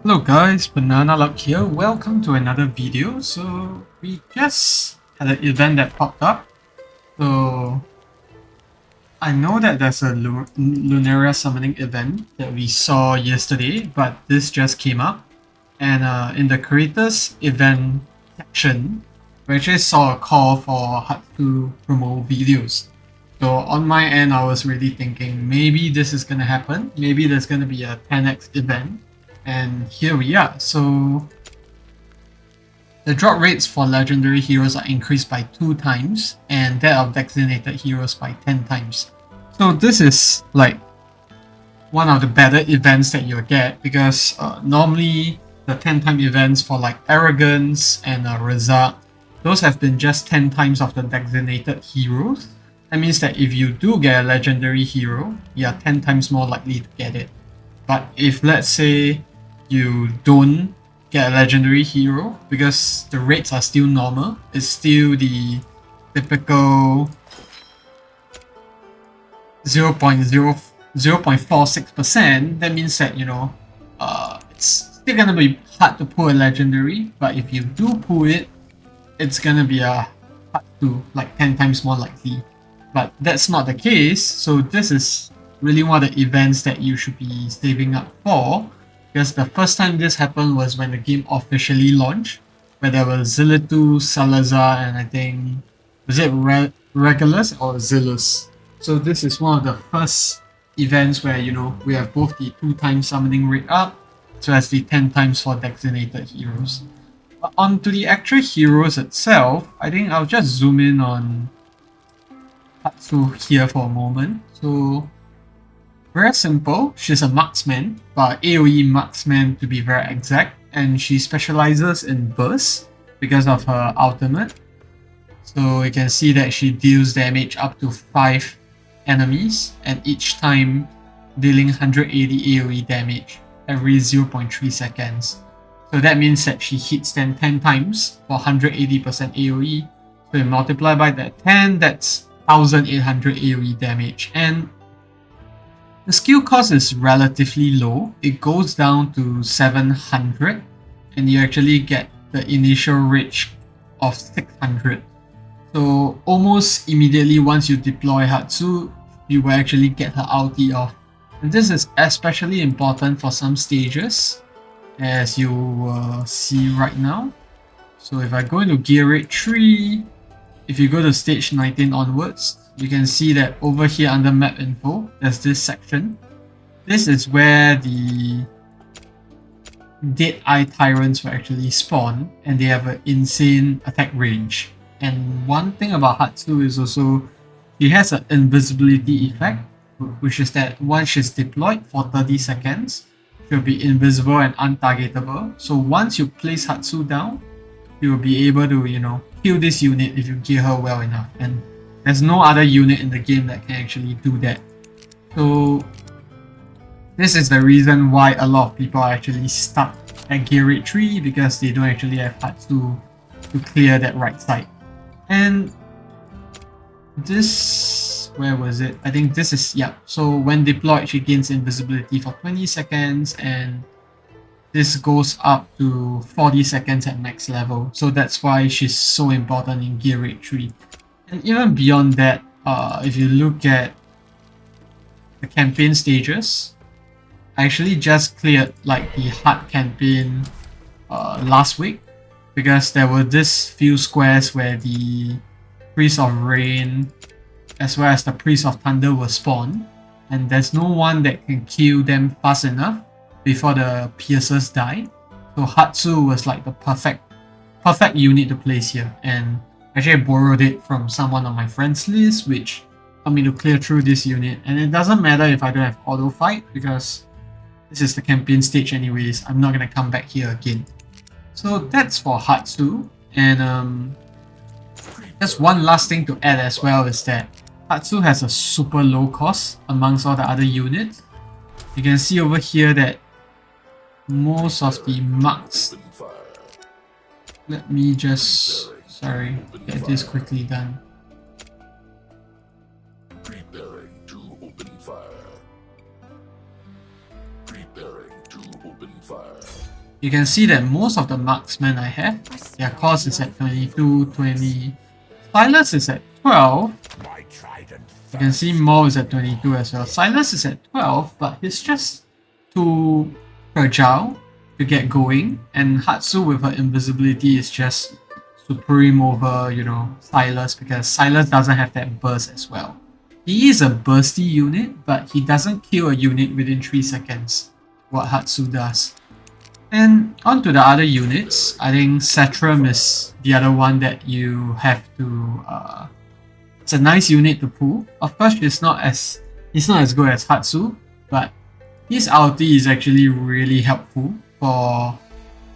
Hello guys, Banana Luck here. Welcome to another video. So we just had an event that popped up. So I know that there's a Lunaria summoning event that we saw yesterday, but this just came up. And in the creators event section, we actually saw a call for Hatsutt to promote videos. So on my end, I was really thinking maybe this is gonna happen. Maybe there's gonna be a 10x event. And here we are. So the drop rates for legendary heroes are increased by 2 times and that of designated heroes by 10 times. So this is like one of the better events that you'll get because normally the 10-time events for like Arrogance and Razak, those have been just 10 times of the designated heroes. That means that if you do get a legendary hero, you are 10 times more likely to get it. But if let's say you don't get a legendary hero because the rates are still normal, it's still the typical 0.46%, that means that, it's still gonna be hard to pull a legendary, but if you do pull it, it's gonna be hard to like 10 times more likely. But that's not the case, so this is really one of the events that you should be saving up for, because the first time this happened was when the game officially launched, where there was Zilitu, Salazar, and I think, was it Regulus or Zilus? So this is one of the first events where, we have both the 2-time summoning rate up, as well as the 10 times for designated heroes. But onto the actual heroes itself, I think I'll just zoom in on Hatsutt here for a moment. So very simple, she's a marksman, but AOE marksman to be very exact, and she specializes in burst because of her ultimate. So you can see that she deals damage up to 5 enemies, and each time dealing 180 AOE damage every 0.3 seconds. So that means that she hits them 10 times for 180% AOE. So you multiply by that 10, that's 1800 AOE damage. And the skill cost is relatively low. It goes down to 700 and you actually get the initial reach of 600. So almost immediately once you deploy Hatsutt, you will actually get her ulti off. And this is especially important for some stages, as you will see right now. So if I go into gear rate 3, if you go to stage 19 onwards, you can see that over here under map info, there's this section. This is where the Dead Eye Tyrants will actually spawn, and they have an insane attack range. And one thing about Hatsutt is also, she has an invisibility effect, which is that once she's deployed for 30 seconds, she'll be invisible and untargetable. So once you place Hatsutt down, you will be able to, kill this unit if you gear her well enough. And there's no other unit in the game that can actually do that. So this is the reason why a lot of people are actually stuck at gear rate 3, because they don't actually have Hatsutt to clear that right side. And this, where was it? I think this is, yeah. So when deployed, she gains invisibility for 20 seconds, and this goes up to 40 seconds at max level. So that's why she's so important in gear rate 3. And even beyond that, if you look at the campaign stages, I actually just cleared like the hard campaign last week, because there were this few squares where the Priest of Rain as well as the Priest of Thunder will spawn, and there's no one that can kill them fast enough before the piercers die. So Hatsutt was like the perfect unit to place here, and actually I borrowed it from someone on my friends list, which helped me to clear through this unit. And it doesn't matter if I don't have auto fight, because this is the campaign stage anyways. I'm not gonna come back here again. So that's for Hatsutt. And just one last thing to add as well is that Hatsutt has a super low cost amongst all the other units. You can see over here that most of the marks... Let me just... Sorry, get this quickly done. Preparing to open fire. Preparing to open fire. you can see that most of the marksmen I have, their cost is at 22, 20. Silas is at 12. You can see Mo is at 22 as well. Silas is at 12, but he's just too fragile to get going. And Hatsutt with her invisibility is just supreme over, you know, Silas, because Silas doesn't have that burst as well. He is a bursty unit, but he doesn't kill a unit within 3 seconds, what Hatsutt does. And on to the other units, I think Setram is the other one that you have to... it's a nice unit to pull. Of course, he's not as good as Hatsutt, but his ulti is actually really helpful for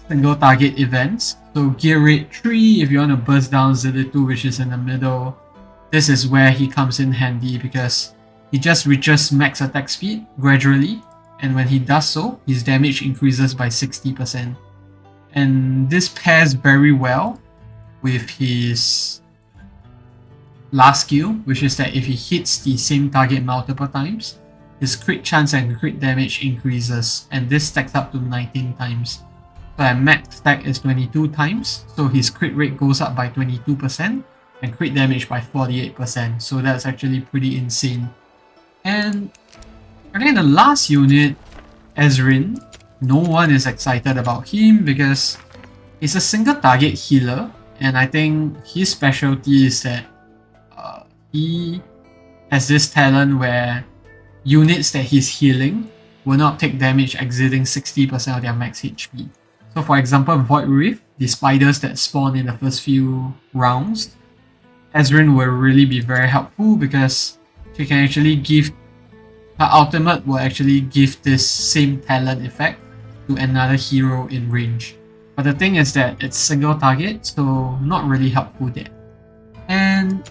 single target events. So gear rate 3, if you want to burst down Zillitu, which is in the middle, this is where he comes in handy because he just reaches max attack speed gradually, and when he does so, his damage increases by 60%. And this pairs very well with his last skill, which is that if he hits the same target multiple times, his crit chance and crit damage increases, and this stacks up to 19 times. So at max stack is 22 times, so his crit rate goes up by 22% and crit damage by 48%, so that's actually pretty insane. And I think the last unit, Ezryn, no one is excited about him because he's a single target healer, and I think his specialty is that he has this talent where units that he's healing will not take damage exceeding 60% of their max HP. So for example, Void Rift, the spiders that spawn in the first few rounds, Ezryn will really be very helpful because she can actually give... her ultimate will actually give this same talent effect to another hero in range. But the thing is that it's single target, so not really helpful there. And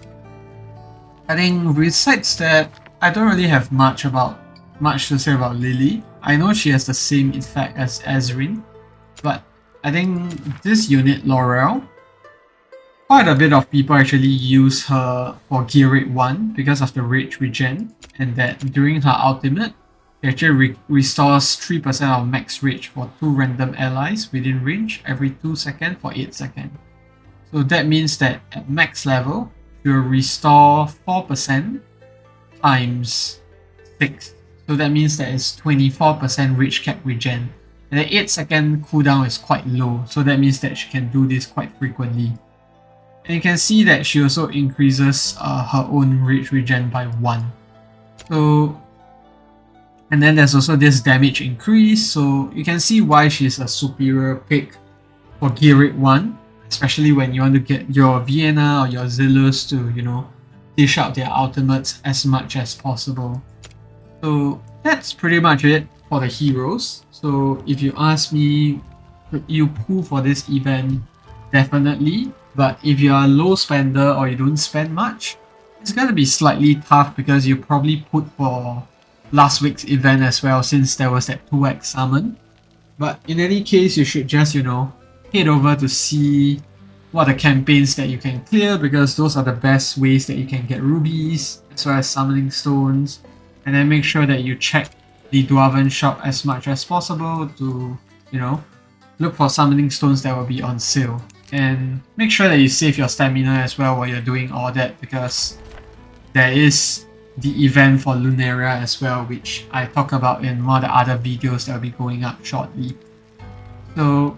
I think besides that, I don't really have much to say about Lili. I know she has the same effect as Ezryn, but I think this unit, Laurel, quite a bit of people actually use her for gear rate 1 because of the rage regen, and that during her ultimate, she actually restores 3% of max rage for 2 random allies within range every 2 seconds for 8 seconds. So that means that at max level, she will restore 4% times 6. So that means that it's 24% rage cap regen. And the 8-second cooldown is quite low, so that means that she can do this quite frequently. And you can see that she also increases her own rage regen by 1. So, and then there's also this damage increase, so you can see why she's a superior pick for gear rate 1, especially when you want to get your Vienna or your Zillus to, you know, dish out their ultimates as much as possible. So that's pretty much it for the heroes. So if you ask me, could you pull for this event? Definitely. But if you are a low spender or you don't spend much, it's gonna be slightly tough because you probably put for last week's event as well, since there was that 2x summon. But in any case, you should just, you know, head over to see what are the campaigns that you can clear, because those are the best ways that you can get rubies as well as summoning stones. And then make sure that you check the Dwarven shop as much as possible to, you know, look for summoning stones that will be on sale. And make sure that you save your stamina as well while you're doing all that, because there is the event for Lunaria as well, which I talk about in one of the other videos that will be going up shortly. So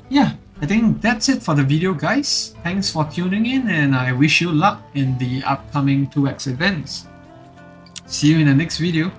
yeah, I think that's it for the video, guys. Thanks for tuning in, and I wish you luck in the upcoming 2x events. See you in the next video.